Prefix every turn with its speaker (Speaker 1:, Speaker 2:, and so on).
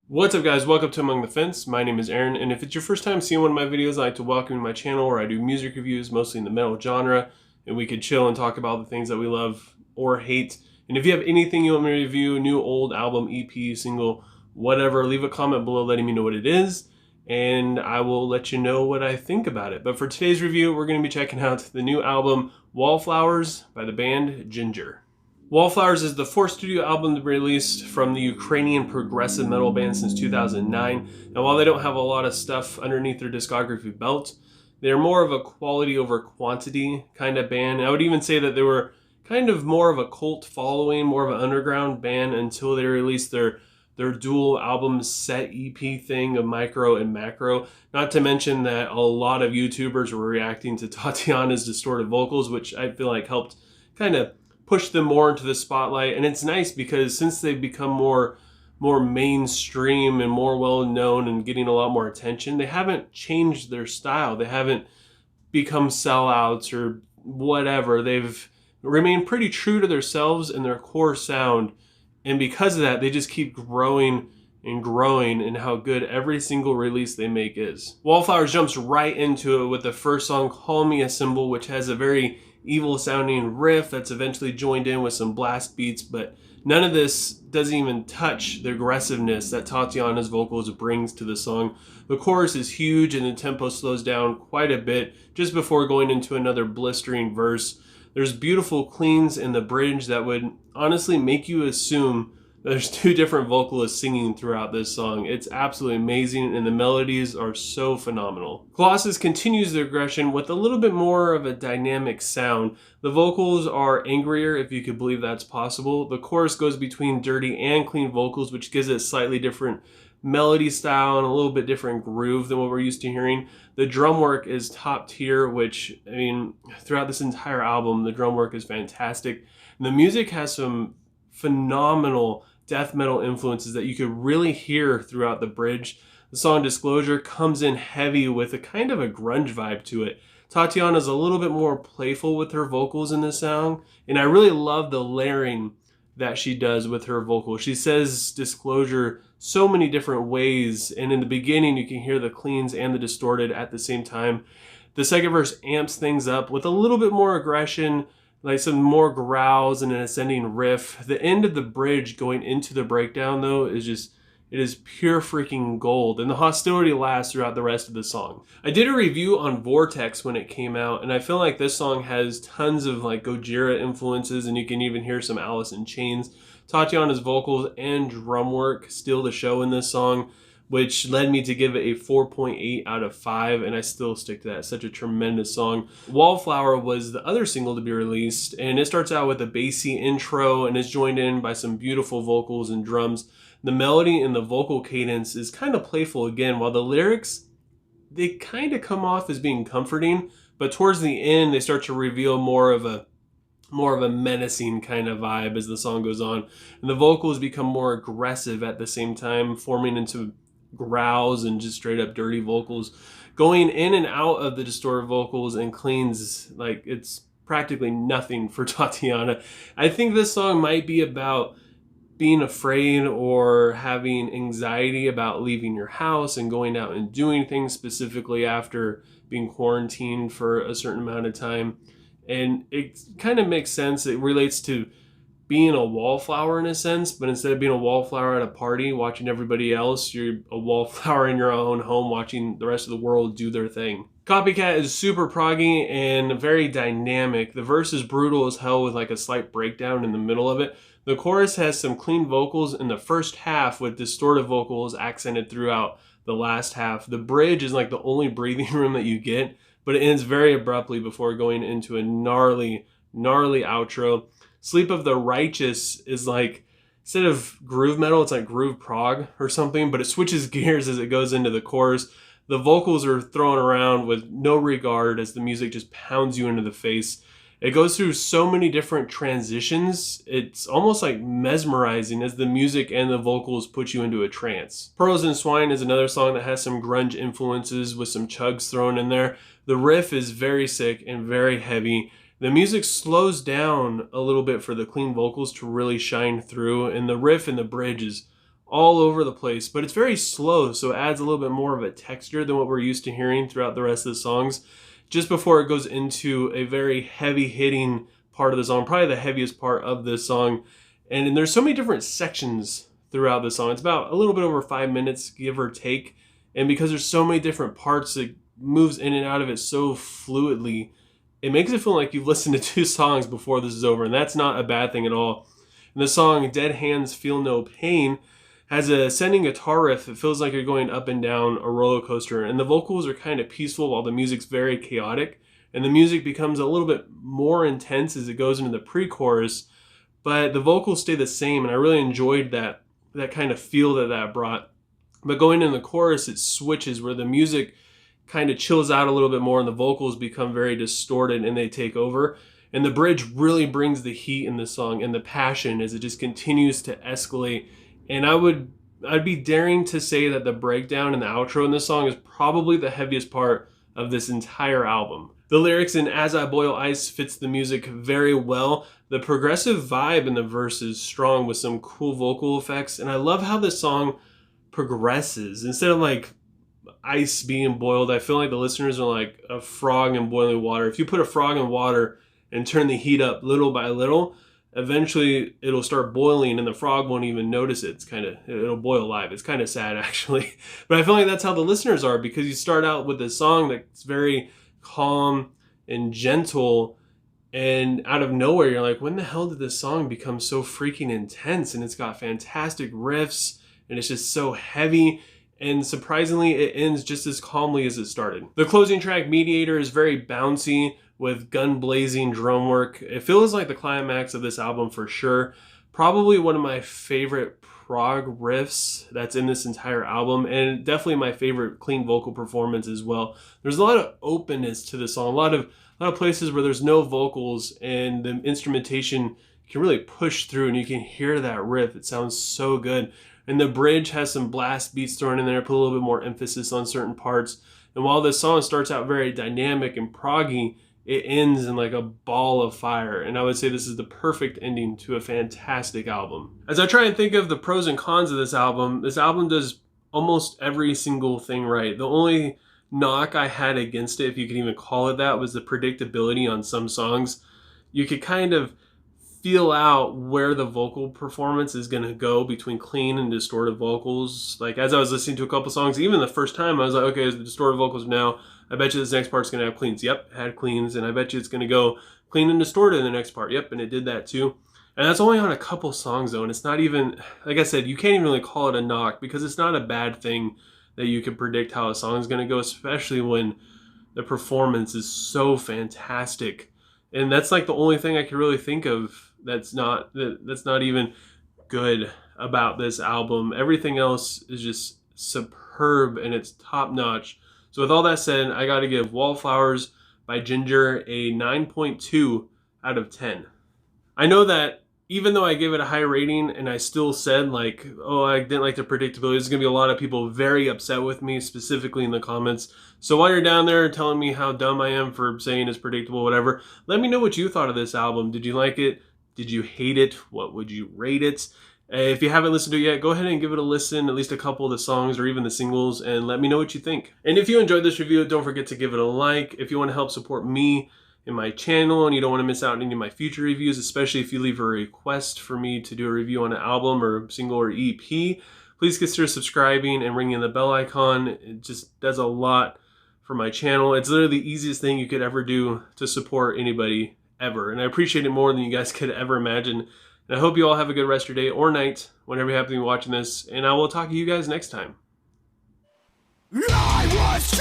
Speaker 1: What's up, guys? Welcome to Among the Fence. My name is Aaron, and if it's your first time seeing one of my videos, I'd like to welcome you to my channel where I do music reviews, mostly in the metal genre, and we could chill and talk about the things that we love or hate. And if you have anything you want me to review, new, old, album, EP, single, whatever, leave a comment below letting me know what it is, and I will let you know what I think about it. But for today's review, we're going to be checking out the new album, Wallflowers, by the band Jinjer. Wallflowers is the fourth studio album to be released from the Ukrainian progressive metal band since 2009. And while they don't have a lot of stuff underneath their discography belt, they're more of a quality over quantity kind of band. And I would even say that they were kind of more of a cult following, more of an underground band until they released their dual album set EP thing of Micro and Macro. Not to mention that a lot of YouTubers were reacting to Tatiana's distorted vocals, which I feel like helped kind of push them more into the spotlight. And it's nice because since they've become more mainstream and more well known and getting a lot more attention, they haven't changed their style. They haven't become sellouts or whatever. They've remained pretty true to themselves and their core sound. And because of that, they just keep growing and growing in how good every single release they make is. Wallflowers jumps right into it with the first song, Call Me a Symbol, which has a very evil sounding riff that's eventually joined in with some blast beats, but none of this doesn't even touch the aggressiveness that Tatiana's vocals brings to the song. The chorus is huge and the tempo slows down quite a bit just before going into another blistering verse. There's beautiful cleans in the bridge that would honestly make you assume there's two different vocalists singing throughout this song. It's absolutely amazing, and the melodies are so phenomenal. Colossus continues the aggression with a little bit more of a dynamic sound. The vocals are angrier, if you could believe that's possible. The chorus goes between dirty and clean vocals, which gives it a slightly different melody style and a little bit different groove than what we're used to hearing. The drum work is top tier, which, I mean, throughout this entire album, the drum work is fantastic. And the music has some phenomenal death metal influences that you could really hear throughout the bridge. The song Disclosure comes in heavy with a kind of a grunge vibe to it. Tatiana's a little bit more playful with her vocals in this song, and I really love the layering that she does with her vocals. She says disclosure so many different ways, and in the beginning you can hear the cleans and the distorted at the same time. The second verse amps things up with a little bit more aggression, like some more growls and an ascending riff. The end of the bridge going into the breakdown, though, is just, it is pure freaking gold, and the hostility lasts throughout the rest of the song. I did a review on Vortex when it came out, and I feel like this song has tons of like Gojira influences, and you can even hear some Alice in Chains. Tatiana's vocals and drum work steal the show in this song, which led me to give it a 4.8 out of 5, and I still stick to that. Such a tremendous song. Wallflower was the other single to be released, and it starts out with a bassy intro and is joined in by some beautiful vocals and drums. The melody and the vocal cadence is kind of playful again, while the lyrics, they kind of come off as being comforting, but towards the end they start to reveal more of a menacing kind of vibe as the song goes on. And the vocals become more aggressive at the same time, forming into growls and just straight up dirty vocals, going in and out of the distorted vocals and cleans like it's practically nothing for Tatiana. I think this song might be about being afraid or having anxiety about leaving your house and going out and doing things, specifically after being quarantined for a certain amount of time. And it kind of makes sense. It relates to being a wallflower in a sense, but instead of being a wallflower at a party watching everybody else, you're a wallflower in your own home watching the rest of the world do their thing. Copycat is super proggy and very dynamic. The verse is brutal as hell with like a slight breakdown in the middle of it. The chorus has some clean vocals in the first half with distorted vocals accented throughout the last half. The bridge is like the only breathing room that you get, but it ends very abruptly before going into a gnarly outro. Sleep of the Righteous is like, instead of groove metal, it's like groove prog or something, but it switches gears as it goes into the chorus. The vocals are thrown around with no regard as the music just pounds you into the face. It goes through so many different transitions. It's almost like mesmerizing as the music and the vocals put you into a trance. Pearls and Swine is another song that has some grunge influences with some chugs thrown in there. The riff is very sick and very heavy. The music slows down a little bit for the clean vocals to really shine through, and the riff and the bridge is all over the place, but it's very slow, so it adds a little bit more of a texture than what we're used to hearing throughout the rest of the songs, just before it goes into a very heavy hitting part of the song, probably the heaviest part of this song. And there's so many different sections throughout the song. It's about a little bit over 5 minutes, give or take. And because there's so many different parts, it moves in and out of it so fluidly, it makes it feel like you've listened to 2 songs before this is over, and that's not a bad thing at all. And the song Dead Hands Feel No Pain has a ascending guitar riff that feels like you're going up and down a roller coaster, and the vocals are kind of peaceful while the music's very chaotic, and the music becomes a little bit more intense as it goes into the pre-chorus, but the vocals stay the same, and I really enjoyed that kind of feel that brought. But going into the chorus, it switches where the music kind of chills out a little bit more and the vocals become very distorted and they take over. And the bridge really brings the heat in the song and the passion as it just continues to escalate. And I'd be daring to say that the breakdown and the outro in this song is probably the heaviest part of this entire album. The lyrics in As I Boil Ice fits the music very well. The progressive vibe in the verse is strong with some cool vocal effects. And I love how this song progresses. Instead of like ice being boiled, I feel like the listeners are like a frog in boiling water. If you put a frog in water and turn the heat up little by little, eventually it'll start boiling and the frog won't even notice it. It'll boil live. It's kind of sad actually. But I feel like that's how the listeners are, because you start out with a song that's very calm and gentle, and out of nowhere you're like, when the hell did this song become so freaking intense? And it's got fantastic riffs and it's just so heavy. And surprisingly, it ends just as calmly as it started. The closing track, Mediator, is very bouncy with gun-blazing drum work. It feels like the climax of this album for sure. Probably one of my favorite prog riffs that's in this entire album, and definitely my favorite clean vocal performance as well. There's a lot of openness to the song, a lot of places where there's no vocals and the instrumentation can really push through and you can hear that riff. It sounds so good. And the bridge has some blast beats thrown in there, put a little bit more emphasis on certain parts. And while this song starts out very dynamic and proggy, it ends in like a ball of fire. And I would say this is the perfect ending to a fantastic album. As I try and think of the pros and cons of this album does almost every single thing right. The only knock I had against it, if you can even call it that, was the predictability on some songs. You could kind of feel out where the vocal performance is going to go between clean and distorted vocals. Like as I was listening to a couple songs, even the first time, I was like, okay, the distorted vocals now, I bet you this next part's going to have cleans. Yep, it had cleans. And I bet you it's going to go clean and distorted in the next part. Yep, and it did that too. And that's only on a couple songs though. And it's not even, like I said, you can't even really call it a knock, because it's not a bad thing that you can predict how a song is going to go, especially when the performance is so fantastic. And that's like the only thing I can really think of that's not even good about this album. Everything else is just superb and it's top notch. So with all that said, I got to give Wallflowers by Jinjer a 9.2 out of 10. I know that even though I gave it a high rating and I still said like, oh, I didn't like the predictability, there's going to be a lot of people very upset with me, specifically in the comments. So while you're down there telling me how dumb I am for saying it's predictable, whatever, let me know what you thought of this album. Did you like it? Did you hate it? What would you rate it? If you haven't listened to it yet, go ahead and give it a listen, at least a couple of the songs or even the singles, and let me know what you think. And if you enjoyed this review, don't forget to give it a like. If you want to help support me in my channel and you don't want to miss out on any of my future reviews, especially if you leave a request for me to do a review on an album or single or EP, please consider subscribing and ringing the bell icon. It just does a lot for my channel. It's literally the easiest thing you could ever do to support anybody ever. And I appreciate it more than you guys could ever imagine. And I hope you all have a good rest of your day or night whenever you happen to be watching this. And I will talk to you guys next time. I was